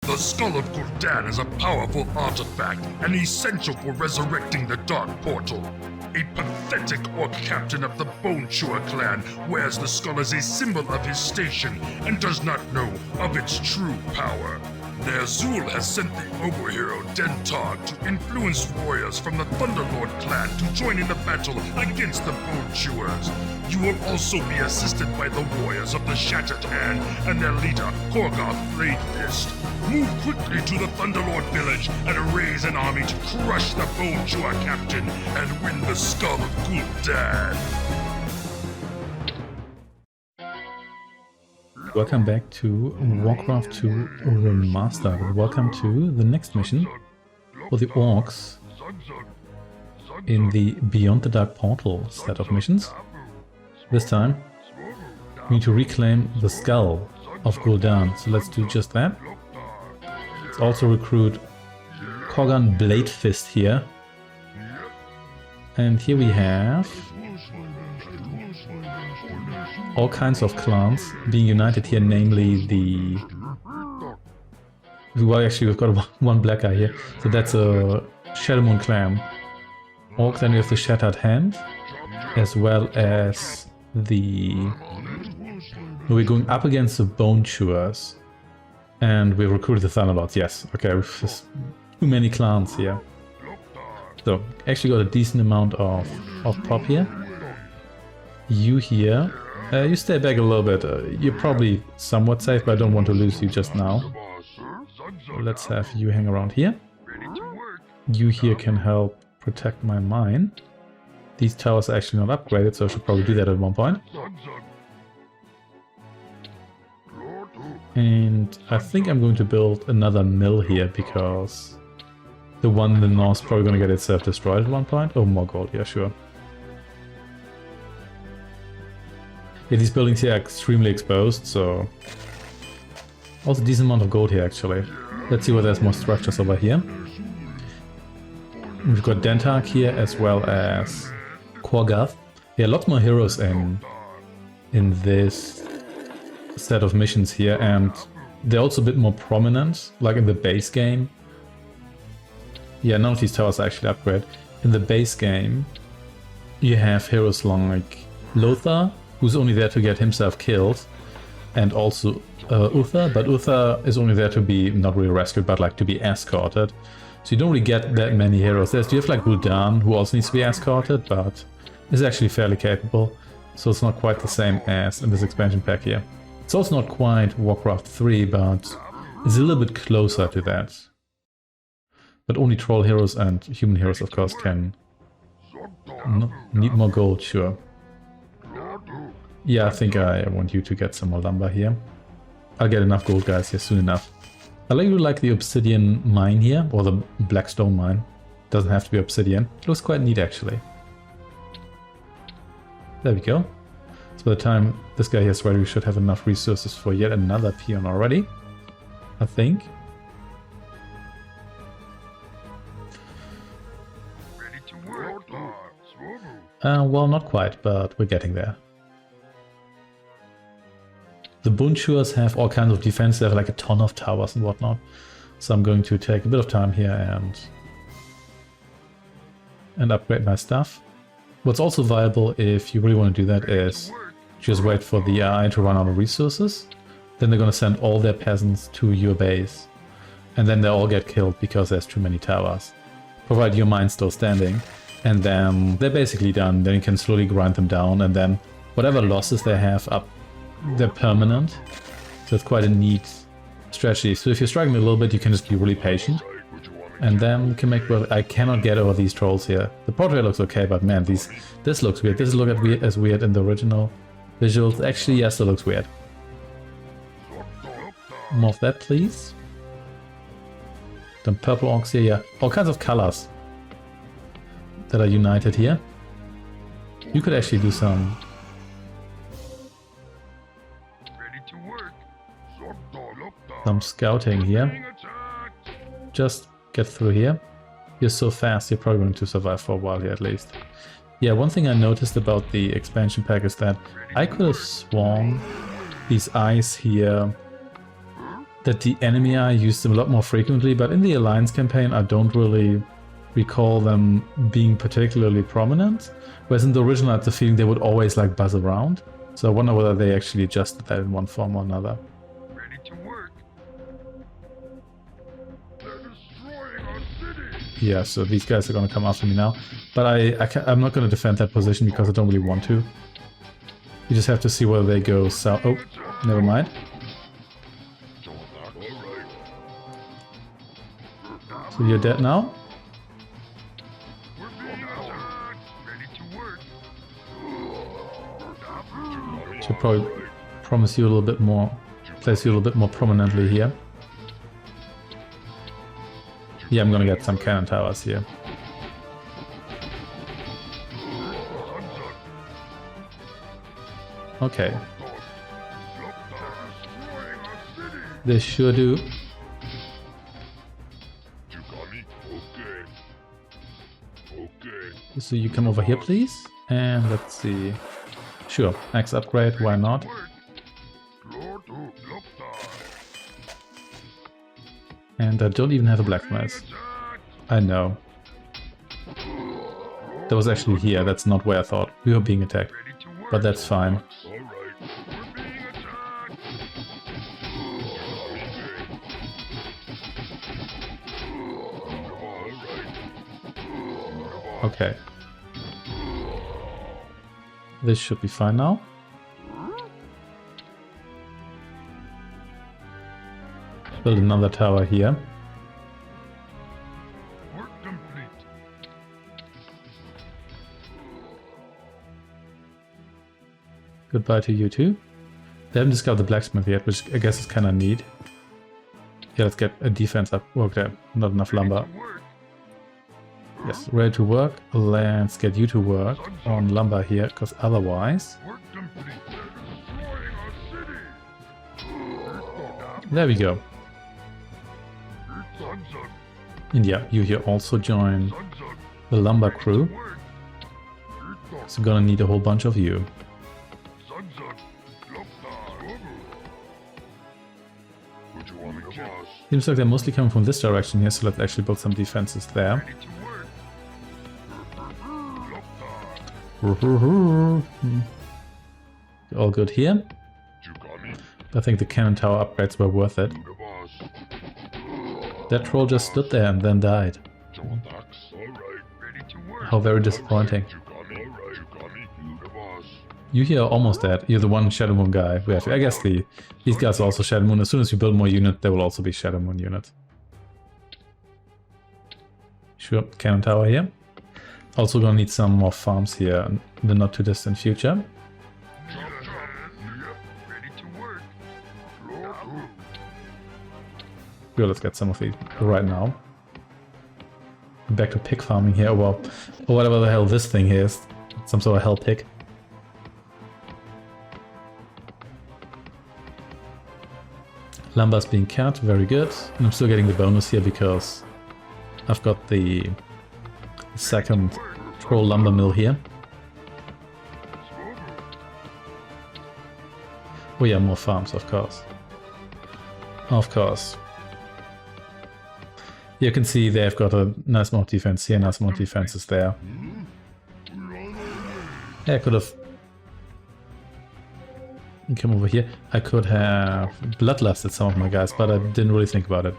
The skull of Gul'dan is a powerful artifact and essential for resurrecting the Dark Portal. A pathetic orc captain of the Bone Chewer clan wears the skull as a symbol of his station and does not know of its true power. Ner'zhul has sent the overhero Dentog to influence warriors from the Thunderlord clan to join in the battle against the Bone Chewers. You will also be assisted by the warriors of the Shattered Hand and their leader, Korgoth Bladefist. Move quickly to the Thunderlord village and raise an army to crush the Bone Chewer captain and win the skull of Gul'dan. Welcome back to WarCraft II Remastered. Welcome to the next mission for the Orcs in the Beyond the Dark Portal set of missions. This time we need to reclaim the skull of Gul'dan, so let's do just that. Let's also recruit Korgoth Bladefist here. And here we have all kinds of clans being united here, namely the... Well, actually we've got one black guy here, so that's a Shadow Moon clan. Orc, then we have the Shattered Hand, as well as the... We're going up against the Bone Chewers, and we recruited the Thunderlords, yes. Okay, there's too many clans here. So, actually got a decent amount of prop here. You here. You stay back a little bit. You're probably somewhat safe, but I don't want to lose you just now. So let's have you hang around here. You here can help protect my mine. These towers are actually not upgraded, so I should probably do that at one point. And I think I'm going to build another mill here, because the one in the north is probably going to get itself destroyed at one point. Oh, more gold, yeah, sure. Yeah, these buildings here are extremely exposed, so... Also a decent amount of gold here, actually. Let's see whether there's more structures over here. We've got Dentog here, as well as Korgoth. Yeah, lots more heroes in this set of missions here, and they're also a bit more prominent, like in the base game. Yeah, none of these towers are actually upgraded. In the base game, you have heroes like Lothar, who's only there to get himself killed, and also Uther, but Uther is only there to be, not really rescued, but like to be escorted. So you don't really get that many heroes. You have like Gul'dan, who also needs to be escorted, but is actually fairly capable. So it's not quite the same as in this expansion pack here. It's also not quite WarCraft 3, but it's a little bit closer to that. But only troll heroes and human heroes, of course, can need more gold, sure. Yeah, I think I want you to get some more lumber here. I'll get enough gold, guys, here soon enough. I really like the obsidian mine here, or the blackstone mine. Doesn't have to be obsidian. It looks quite neat, actually. There we go. So by the time this guy here is ready, we should have enough resources for yet another peon already, I think. Well, not quite, but we're getting there. The Bone Chewers have all kinds of defense. They have like a ton of towers and whatnot. So I'm going to take a bit of time here and upgrade my stuff. What's also viable, if you really want to do that, is just wait for the AI to run out of resources. Then they're going to send all their peasants to your base. And then they all get killed because there's too many towers. Provided your mine's still standing. And then they're basically done. Then you can slowly grind them down, and then whatever losses they have up, they're permanent. So it's quite a neat strategy. So if you're struggling a little bit, you can just be really patient. And then you can make... Well, I cannot get over these trolls here. The portrait looks okay, but man, this looks weird. This looks as weird in the original visuals. Actually, yes, it looks weird. More of that, please. Some purple orcs here, yeah. All kinds of colors that are united here. You could actually do some... scouting here. Just get through here. You're so fast, you're probably going to survive for a while here at least. Yeah, one thing I noticed about the expansion pack is that I could have sworn these eyes here, that the enemy eye used them a lot more frequently, but in the Alliance campaign I don't really recall them being particularly prominent. Whereas in the original I had the feeling they would always like buzz around. So I wonder whether they actually adjusted that in one form or another. Ready to work. They're destroying our city. Yeah, so these guys are going to come after me now. But I'm not going to defend that position because I don't really want to. You just have to see whether they go south. Oh, never mind. So you're dead now? We're being attacked. Ready to work. Should probably promise you a little bit more, place you a little bit more prominently here. Yeah, I'm gonna get some cannon towers here. Okay. They sure do. So you come over here, please. And let's see. Sure, max upgrade, why not? And I don't even have a blacksmith. I know. That was actually here, that's not where I thought we were being attacked. But that's fine. Okay. This should be fine now. Build another tower here. Work complete. Goodbye to you too. They haven't discovered the blacksmith yet, which I guess is kind of neat. Yeah, let's get a defense up. Okay, not enough lumber. Yes, ready to work. Let's get you to work on lumber here, because otherwise... Work complete. They're destroying our city. There we go. And yeah, you here also join the lumber crew. So gonna need a whole bunch of you. Seems like they're mostly coming from this direction here, so let's actually build some defenses there. All good here. I think the cannon tower upgrades were worth it. That troll just stood there and then died. How very disappointing. You here are almost dead. You're the one Shadow Moon guy we have. I guess these guys are also Shadow Moon. As soon as you build more units, they will also be Shadow Moon units. Sure, cannon tower here. Also gonna need some more farms here in the not too distant future. Good, let's get some of these right now. Back to pig farming here, or whatever the hell this thing is. Some sort of hell pig. Lumber's being cut, very good. And I'm still getting the bonus here because I've got the second troll lumber mill here. Oh yeah, more farms, of course. Of course. You can see they've got a nice amount of defense here, nice amount of defenses there. Yeah, I could have come over here. I could have bloodlusted some of my guys, but I didn't really think about it.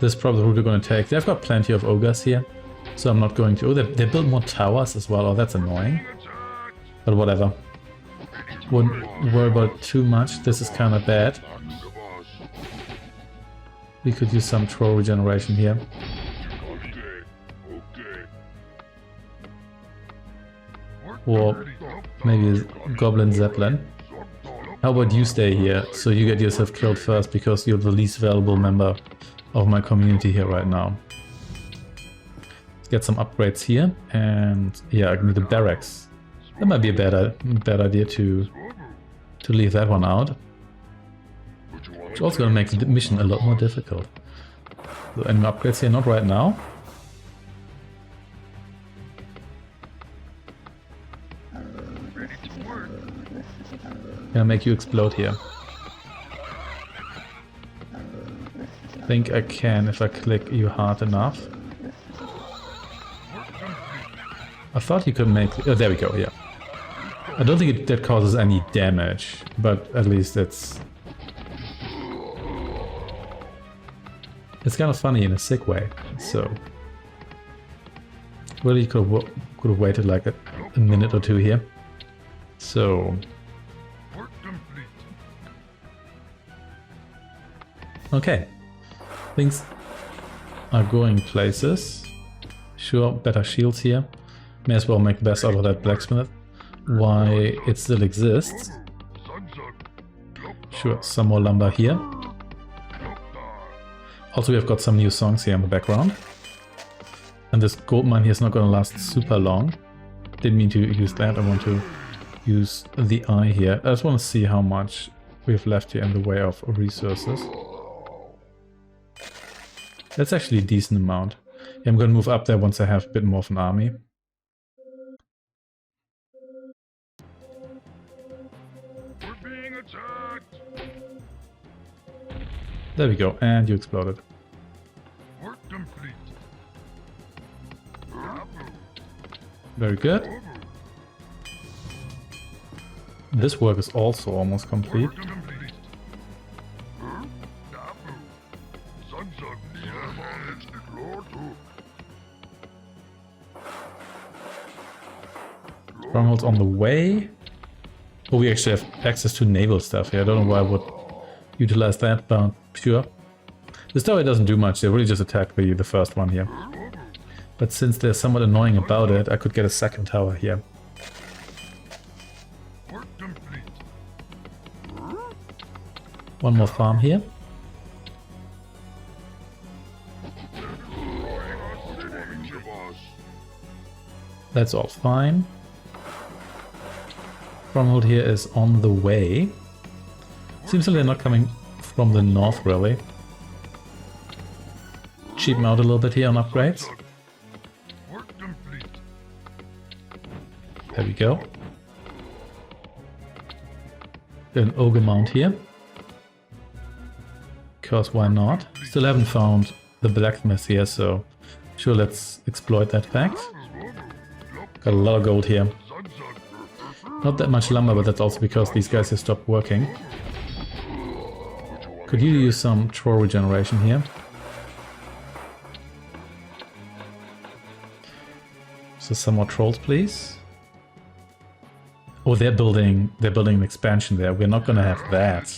This is probably the route we're going to take. They've got plenty of ogres here, so I'm not going to... Oh, they built more towers as well. Oh, that's annoying. But whatever. Wouldn't worry about it too much. This is kind of bad. We could use some troll regeneration here. Or maybe a goblin zeppelin. How about you stay here, so you get yourself killed first, because you're the least valuable member of my community here right now. Let's get some upgrades here, and yeah, I need a barracks. That might be a bad idea to leave that one out. It's also gonna make the mission a lot more difficult. So any upgrades here? Not right now. Can I make you explode here? I think I can if I click you hard enough. I thought you could make... Oh, there we go, yeah. I don't think that causes any damage, but at least it's... It's kind of funny in a sick way, so... Really could have waited like a minute or two here. So... Okay. Things are going places. Sure, better shields here. May as well make the best out of that blacksmith. Why it still exists. Sure, some more lumber here. Also, we've got some new songs here in the background. And this gold mine here is not going to last super long. Didn't mean to use that, I want to use the eye here. I just want to see how much we have left here in the way of resources. That's actually a decent amount. Yeah, I'm going to move up there once I have a bit more of an army. We're being attacked. There we go, and you exploded. Work complete. Very good. This work is also almost complete. Strongholds on the way. Oh, we actually have access to naval stuff here. I don't know why I would utilize that, but sure. This tower doesn't do much. They really just attack the first one here. But since they're somewhat annoying about it, I could get a second tower here. One more farm here. That's all fine. Stronghold here is on the way. Seems like they're not coming from the north, really. Cheap them out a little bit here on upgrades. There we go. An ogre mount here. Because why not? Still haven't found the blacksmith here, so sure, let's exploit that fact. Got a lot of gold here. Not that much lumber, but that's also because these guys have stopped working. Could you use some troll regeneration here? So some more trolls, please. Oh, they're building an expansion there. We're not gonna have that.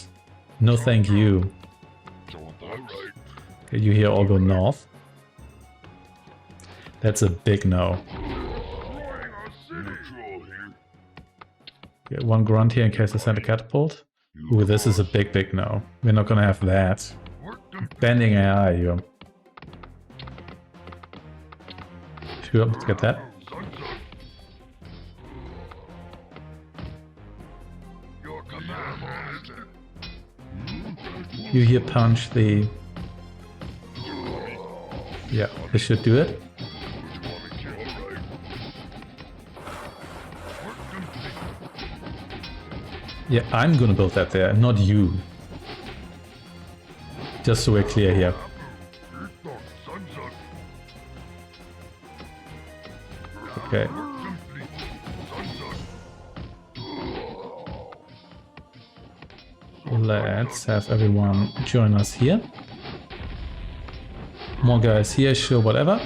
No, thank you. Okay, you here all go north. That's a big no. Get one grunt here in case I send a catapult. Ooh, this is a big no. We're not gonna have that. Bending AI here. Sure, let's get that. You here punch the... Yeah, this should do it. Yeah, I'm gonna build that there, not you. Just so we're clear here. Okay. Let's have everyone join us here. More guys here, sure, whatever.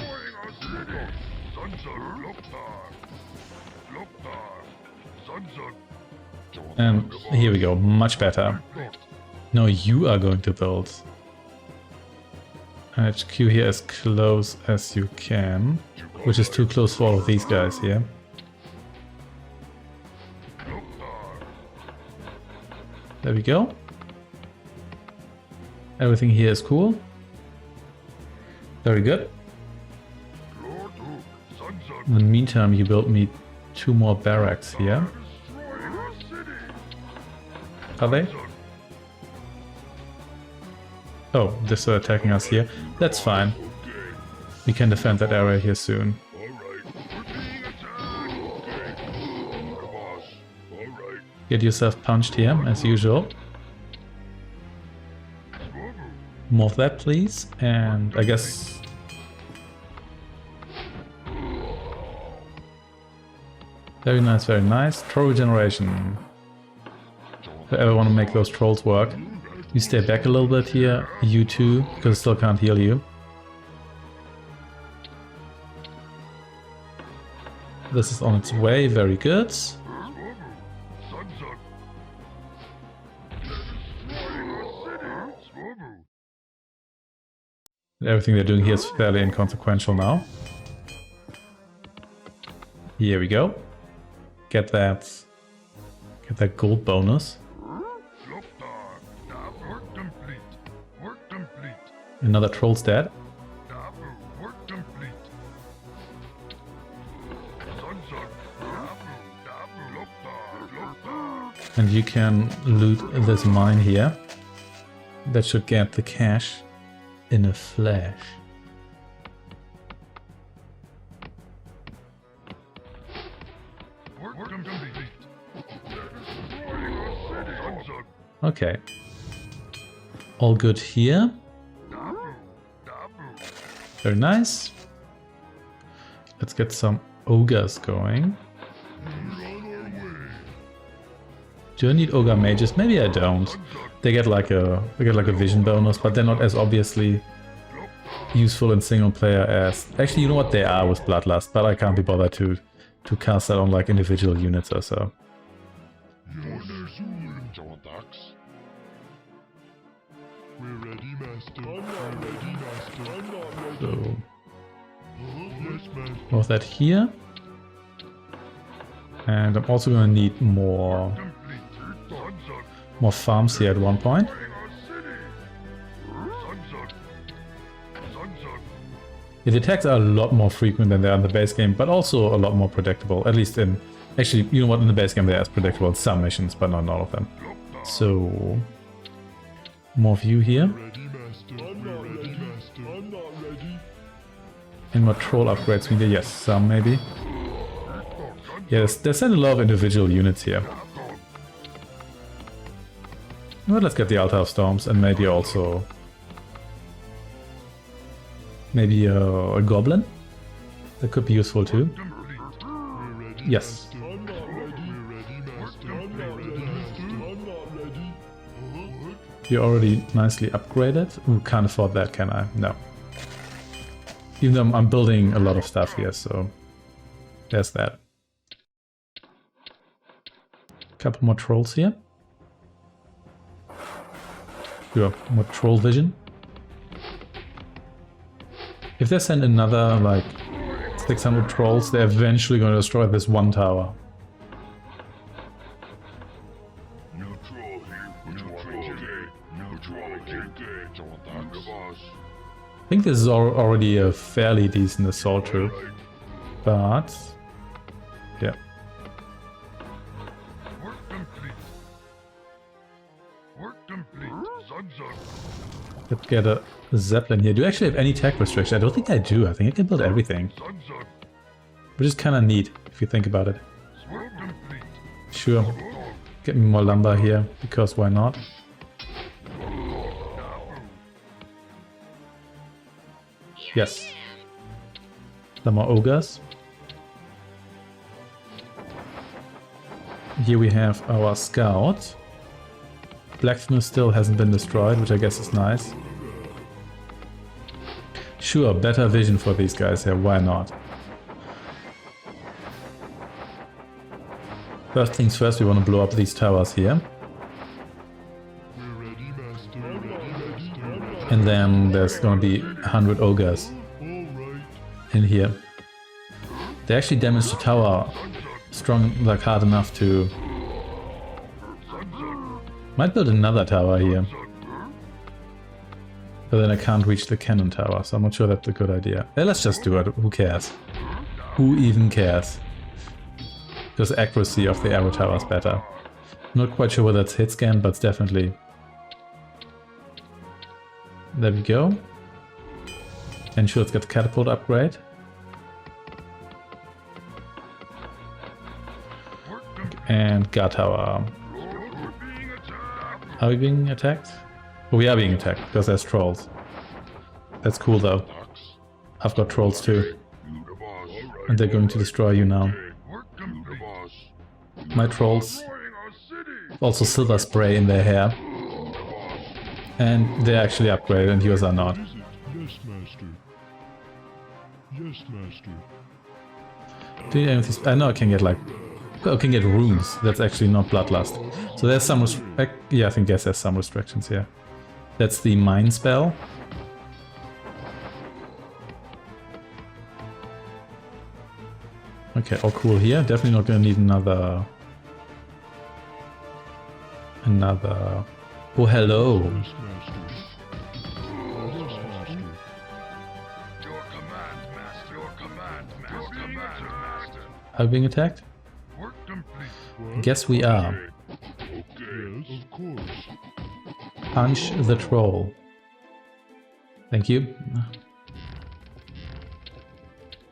And here we go, much better. No, you are going to build. HQ here as close as you can, which is too close for all of these guys here. There we go. Everything here is cool. Very good. In the meantime, you built me 2 more barracks here. Are they? Oh, they're still attacking us here. That's fine. We can defend that area here soon. Get yourself punched here, as usual. More of that, please. And I guess... Very nice, very nice. Troll regeneration. If I ever want to make those trolls work. You stay back a little bit here, you too, because I still can't heal you. This is on its way, very good. Everything they're doing here is fairly inconsequential now. Here we go. Get that gold bonus. Another troll's dead. And you can loot this mine here. That should get the cash in a flash. Okay. All good here. Very nice. Let's get some ogres going. Do I need ogre mages? Maybe I don't. They get like a vision bonus, but they're not as obviously useful in single player as... Actually, you know what, they are with Bloodlust, but I can't be bothered to cast that on like individual units or so. We're ready, Master. I'm not ready, Master. I'm not ready. So, Yes, Master. more of that here. And I'm also gonna need more farms here at one point. Yeah, the attacks are a lot more frequent than they are in the base game, but also a lot more predictable. At least in... Actually, you know what, in the base game they are as predictable in some missions, but not in all of them. So... More of you here. Ready, Master. I'm not ready, Master. I'm not ready. And more troll upgrades we need. Yes, some maybe. Yes, there's a lot of individual units here. Well, let's get the Altar of Storms and maybe also... Maybe a goblin? That could be useful too. We're ready, Yes. Master. I'm not ready. We're ready, Master. I'm not ready, Master. I'm not ready. You're already nicely upgraded. Ooh, can't afford that, can I? No. Even though I'm building a lot of stuff here, so... There's that. Couple more trolls here. Sure, more troll vision. If they send another, like, 600 trolls, they're eventually going to destroy this one tower. I think this is already a fairly decent assault troop, but... yeah. Let's get a Zeppelin here. Do I actually have any tech restriction? I don't think I do. I think I can build everything. Which is kind of neat, if you think about it. Sure. Get me more lumber here, because why not? Yes. Some more ogres. Here we have our scout. Blacksmith still hasn't been destroyed, which I guess is nice. Sure, better vision for these guys here, why not? First things first, we want to blow up these towers here. We're ready, Master. I'm not ready, Master. I'm not And then there's gonna be 100 ogres Alright. in here. They actually damaged the tower strong, like hard enough to... Might build another tower here. But then I can't reach the cannon tower, so I'm not sure that's a good idea. Let's just do it, who cares? Who even cares? Because the accuracy of the arrow tower is better. Not quite sure whether it's hit scan, but it's definitely... There we go. And sure, let's get the catapult upgrade. And guard tower. Are we being attacked? Oh, we are being attacked because there's trolls. That's cool though. I've got trolls too. And they're going to destroy you now. My trolls also silver spray in their hair. And they're actually upgraded and yours are not. Yes, master. Yes, master. Do you have anything? I know I can get like... I can get runes. That's actually not bloodlust. So there's some... yeah, I think yes, there's some restrictions here. That's the mine spell. Okay, all cool here. Definitely not gonna need another... Oh, hello. Yes, master. Yes, master. Your command, master. Your command, master. Your command, master. Are we being attacked? Work complete. What? Guess we are. Yes, of course. Punch the troll. Thank you.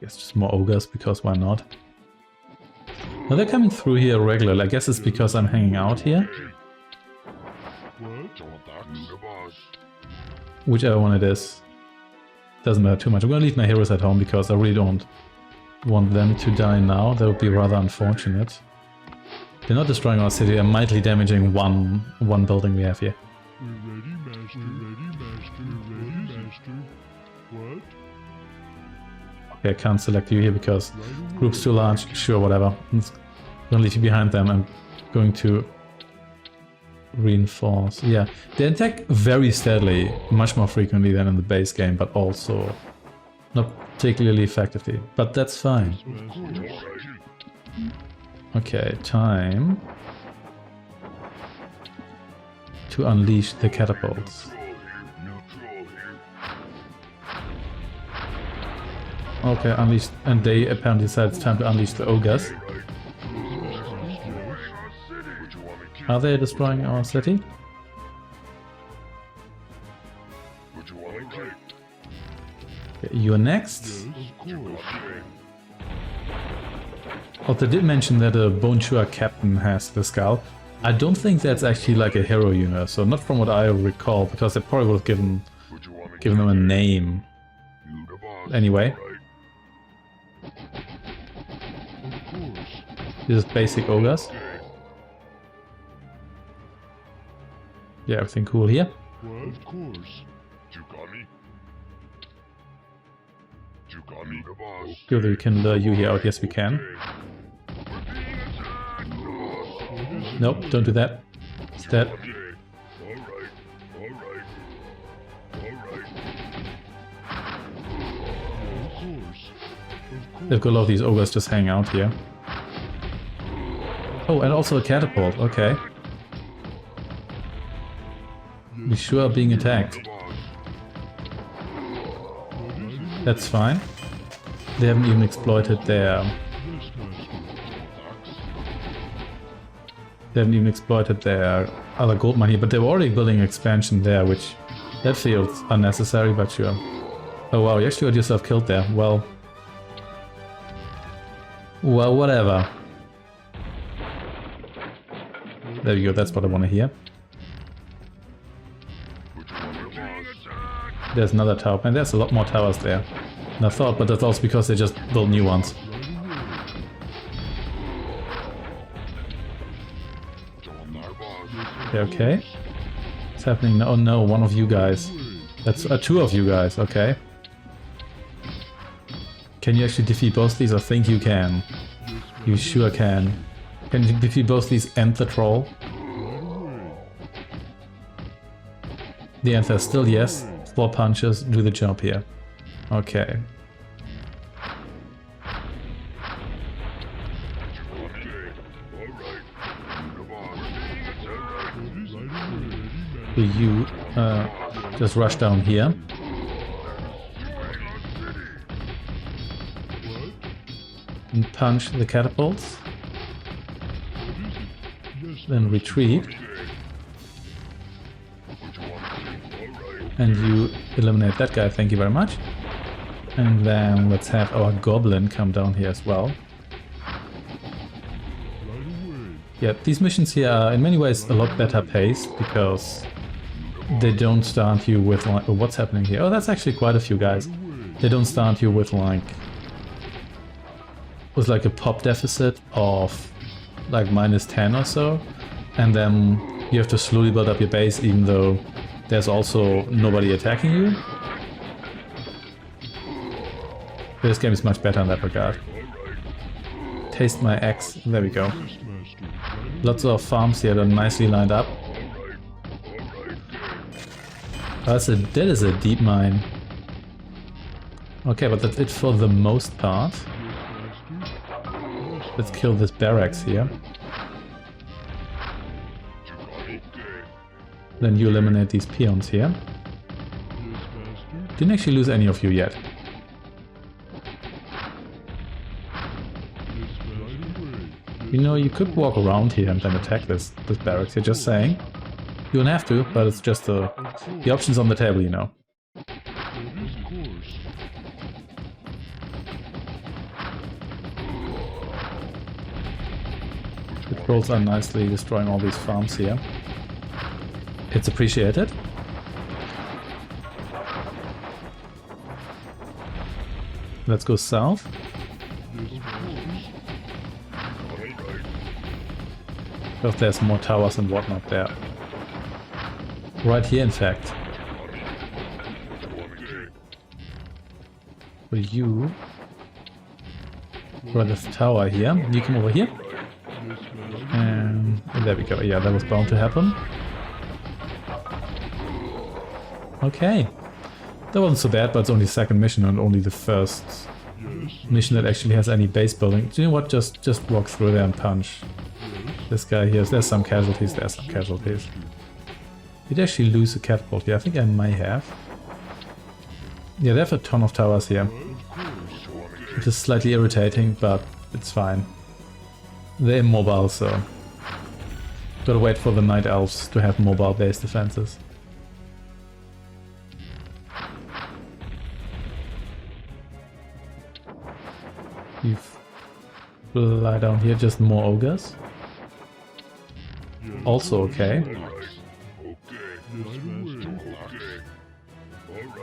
Guess just more ogres, because why not? Now they're coming through here regularly. I guess it's because I'm hanging out here. What? Whichever one it is. Doesn't matter too much. I'm gonna leave my heroes at home because I really don't want them to die now. That would be rather unfortunate. They're not destroying our city, they're mightily damaging one building we have here. We're ready, master. Ready, master. Ready, master. What? Okay, I can't select you here because group's too large. Sure, whatever. I'm gonna leave you behind them. I'm going to reinforce. Yeah, they attack very steadily, much more frequently than in the base game, but also not particularly effectively. But that's fine. Of course. Okay, time to unleash the catapults. Okay, unleash, and they apparently decided it's time to unleash the ogres. Are they destroying our city? Okay, you're next. Yes, of course. Oh, they did mention that a Bonjour captain has the skull. I don't think that's actually like a hero unit, so not from what I recall, because they probably would have given them a name. Anyway, Of course. this is basic ogres. Yeah, everything cool here. What? Of course. Good, we can lure you here out. Yes, we can. Nope, don't do that. Instead, Of course. they've got a lot of these ogres just hang out here. Oh, and also a catapult. Okay. We sure are being attacked. That's fine. They haven't even exploited their... Yes, master. They haven't even exploited their other gold mine here, but they were already building an expansion there, which... That feels unnecessary, but sure. Oh wow, you actually got yourself killed there. Well... Well, whatever. There you go, that's what I want to hear. There's another tower, and there's a lot more towers there than I thought, but that's also because they just built new ones. Okay. What's happening now? Oh no, one of you guys. That's two of you guys, okay. Can you actually defeat both these? I think you can. You sure can. Can you defeat both these and the troll? The answer is still yes. 4 punches do the job here. Okay. So you just rush down here. And punch the catapults. Then retreat. And you eliminate that guy, thank you very much. And then let's have our goblin come down here as well. Right away. Yeah, these missions here are in many ways a lot better paced because they don't start you with like, oh, what's happening here? Oh, that's actually quite a few guys. They don't start you with like a pop deficit of like -10 or so, and then you have to slowly build up your base even though there's also nobody attacking you. This game is much better in that regard. Taste my axe. There we go. Lots of farms here that are nicely lined up. That is a deep mine. Okay, but that's it for the most part. Let's kill this barracks here. Then you eliminate these peons here. Didn't actually lose any of you yet. You know, you could walk around here and then attack this barracks here, just saying. You don't have to, but it's just the option's on the table, you know. The trolls are nicely destroying all these farms here. It's appreciated. Let's go south. Because there's more towers and whatnot there. Right here, in fact. For you... For this tower here. You come over here. And there we go. Yeah, that was bound to happen. Okay. That wasn't so bad, but it's only the second mission and only the first mission that actually has any base building. Do you know what? Just walk through there and punch. This guy here, there's some casualties, Did I actually lose a catapult? Yeah, I think I might have. Yeah, they have a ton of towers here. Which is slightly irritating, but it's fine. They're immobile, so... Gotta wait for the Night Elves to have mobile base defenses. You fly down here, just more ogres. Also okay.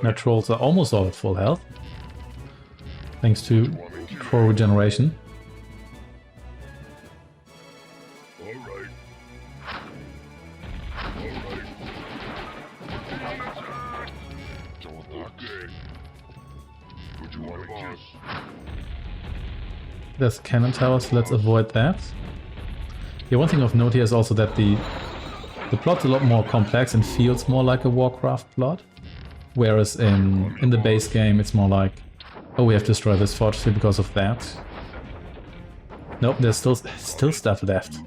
Now trolls are almost all at full health. Thanks to troll regeneration. There's cannon towers, so let's avoid that. Yeah, one thing of note here is also that the plot's a lot more complex and feels more like a WarCraft plot. Whereas in the base game it's more like, oh, we have to destroy this fortress because of that. Nope, there's still stuff left.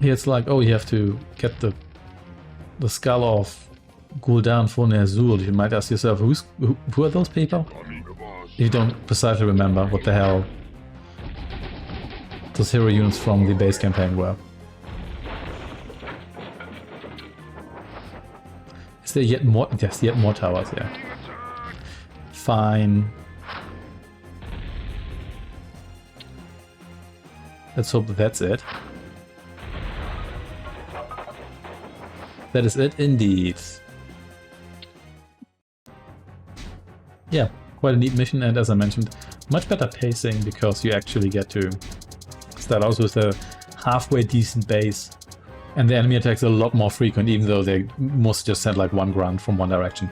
Here it's like, oh, you have to get the skull of Gul'dan for Azul. You might ask yourself, who are those people? You don't precisely remember what the hell those hero units from the base campaign were. Is there yet more? Yes, yet more towers, yeah. Fine. Let's hope that's it. That is it indeed. Yeah, quite a neat mission, and as I mentioned, much better pacing because you actually get to start out with a halfway decent base. And the enemy attacks are a lot more frequent, even though they mostly just send like one grunt from one direction.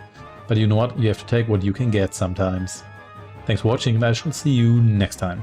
But you know what? You have to take what you can get sometimes. Thanks for watching, and I shall see you next time.